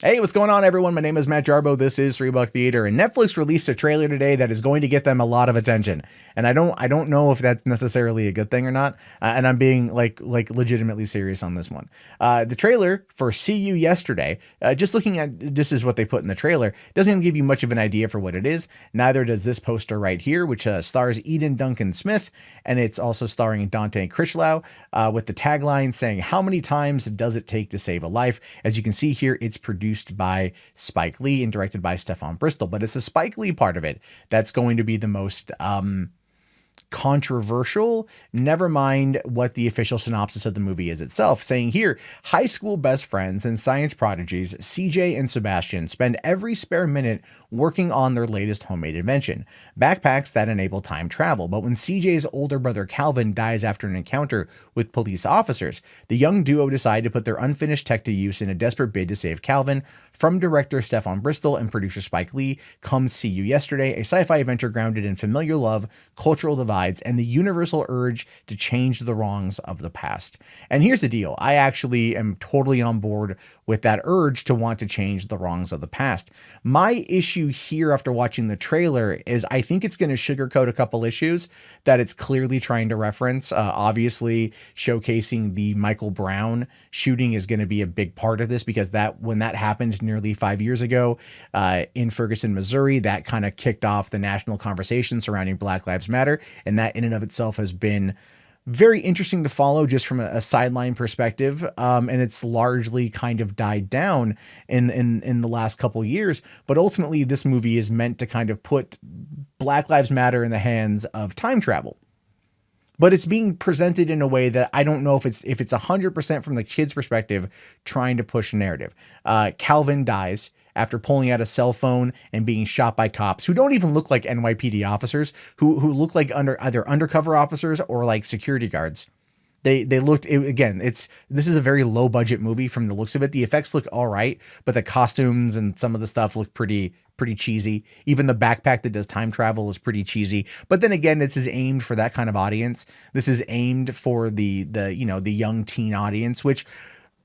Hey, what's going on, everyone? My name is Matt Jarbo. This is Three Buck Theater, and Netflix released a trailer today that is going to get them a lot of attention. And I don't know if that's necessarily a good thing or not. And I'm being like legitimately serious on this one. The trailer for See You Yesterday, just looking at this is what they put in the trailer, doesn't even give you much of an idea for what it is. Neither does this poster right here, which stars Eden Duncan Smith, and it's also starring Dante Critchlow, with the tagline saying, "How many times does it take to save a life?" As you can see here, it's produced by Spike Lee and directed by Stefan Bristol, but it's the Spike Lee part of it that's going to be the most controversial. Never mind what the official synopsis of the movie is itself, saying here, high school best friends and science prodigies CJ and Sebastian spend every spare minute working on their latest homemade invention, backpacks that enable time travel. But when CJ's older brother Calvin dies after an encounter with police officers, the young duo decide to put their unfinished tech to use in a desperate bid to save Calvin. From director Stefan Bristol and producer Spike Lee comes See You Yesterday, a sci-fi adventure grounded in familiar love, cultural divides, and the universal urge to change the wrongs of the past. And here's the deal. I actually am totally on board with that urge to want to change the wrongs of the past. My issue here after watching the trailer is I think it's going to sugarcoat a couple issues that it's clearly trying to reference. Obviously, showcasing the Michael Brown shooting is going to be a big part of this because that when that happened nearly 5 years ago in Ferguson, Missouri, that kind of kicked off the national conversation surrounding Black Lives Matter, and that in and of itself has been very interesting to follow just from a sideline perspective. And it's largely kind of died down in the last couple years. But ultimately, this movie is meant to kind of put Black Lives Matter in the hands of time travel. But it's being presented in a way that I don't know if it's 100% from the kid's perspective trying to push a narrative. Calvin dies after pulling out a cell phone and being shot by cops who don't even look like NYPD officers, who look like either undercover officers or like security guards. They looked again. This is a very low budget movie from the looks of it. The effects look all right, but the costumes and some of the stuff look pretty cheesy. Even the backpack that does time travel is pretty cheesy. But then again, this is aimed for that kind of audience. This is aimed for the young teen audience, which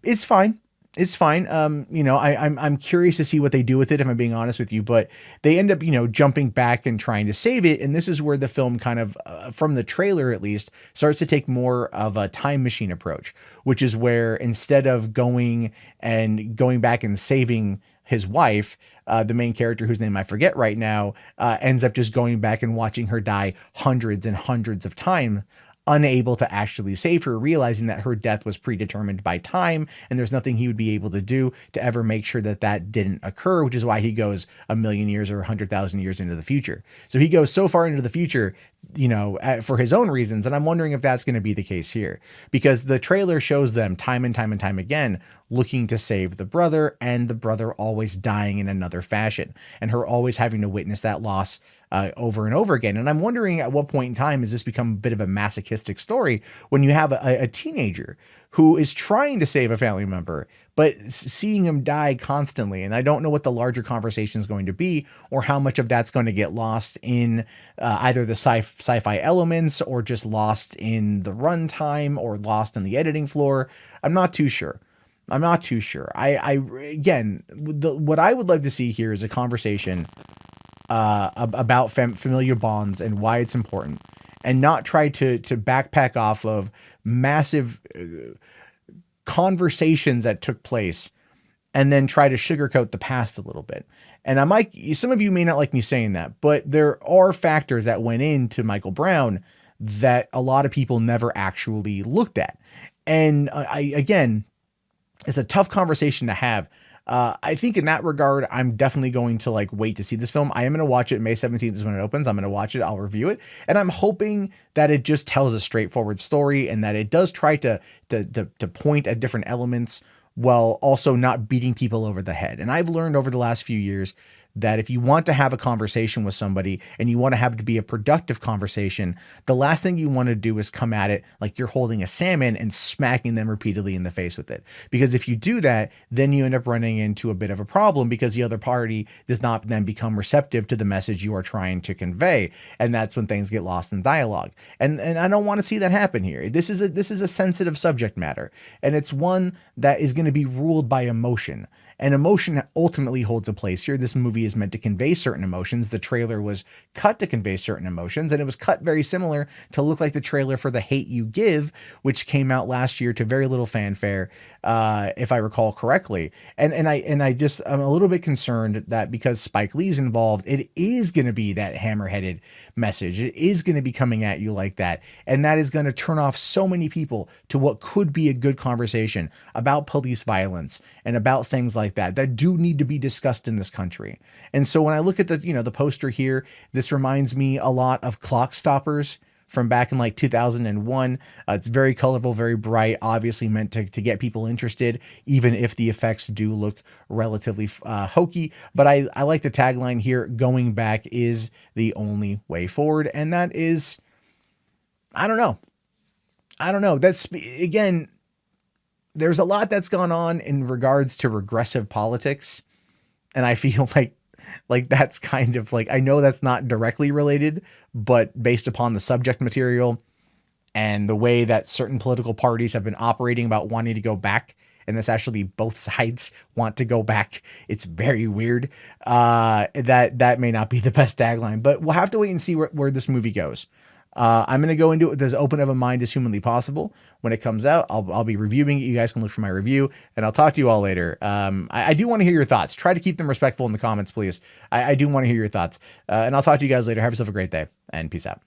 is fine. It's fine. I'm curious to see what they do with it, if I'm being honest with you, but they end up, jumping back and trying to save it. And this is where the film kind of, from the trailer at least, starts to take more of a time machine approach, which is where instead of going back and saving his wife, the main character whose name I forget right now, ends up just going back and watching her die hundreds and hundreds of times, unable to actually save her, realizing that her death was predetermined by time and there's nothing he would be able to do to ever make sure that that didn't occur, which is why he goes a million years or 100,000 years into the future. So he goes so far into the future, for his own reasons. And I'm wondering if that's going to be the case here, because the trailer shows them time and time and time again looking to save the brother, and the brother always dying in another fashion, and her always having to witness that loss over and over again. And I'm wondering at what point in time has this become a bit of a masochistic story when you have a teenager who is trying to save a family member, but seeing him die constantly. And I don't know what the larger conversation is going to be, or how much of that's going to get lost in either the sci-fi elements, or just lost in the runtime, or lost in the editing floor. I'm not too sure. Again, what I would like to see here is a conversation about familiar bonds and why it's important, and not try to backpack off of massive conversations that took place and then try to sugarcoat the past a little bit. And some of you may not like me saying that, but there are factors that went into Michael Brown that a lot of people never actually looked at. And again, it's a tough conversation to have. I think in that regard, I'm definitely going to wait to see this film. I am going to watch it. May 17th is when it opens. I'm going to watch it. I'll review it. And I'm hoping that it just tells a straightforward story, and that it does try to point at different elements while also not beating people over the head. And I've learned over the last few years that if you want to have a conversation with somebody and you want to have it to be a productive conversation, the last thing you want to do is come at it like you're holding a salmon and smacking them repeatedly in the face with it. Because if you do that, then you end up running into a bit of a problem, because the other party does not then become receptive to the message you are trying to convey. And that's when things get lost in dialogue. And I don't want to see that happen here. This is a sensitive subject matter, and it's one that is going to be ruled by emotion. And emotion ultimately holds a place here. This movie is meant to convey certain emotions. The trailer was cut to convey certain emotions, and it was cut very similar to look like the trailer for The Hate You Give, which came out last year to very little fanfare, if I recall correctly. I'm a little bit concerned that because Spike Lee's involved, it is going to be that hammer-headed message. It is going to be coming at you like that, and that is going to turn off so many people to what could be a good conversation about police violence and about things like that do need to be discussed in this country. And so when I look at the poster here, this reminds me a lot of Clock Stoppers from back in like 2001. It's very colorful, very bright, obviously meant to get people interested, even if the effects do look relatively hokey. But I like the tagline here: going back is the only way forward. And that is, I don't know. That's, again, there's a lot that's gone on in regards to regressive politics. And I feel like that's kind of like, I know that's not directly related, but based upon the subject material and the way that certain political parties have been operating about wanting to go back, and that's actually both sides want to go back. It's very weird. That may not be the best tagline, but we'll have to wait and see where this movie goes. I'm going to go into it with as open of a mind as humanly possible. When it comes out, I'll be reviewing it. You guys can look for my review, and I'll talk to you all later. I do want to hear your thoughts. Try to keep them respectful in the comments, please. I do want to hear your thoughts. And I'll talk to you guys later. Have yourself a great day, and peace out.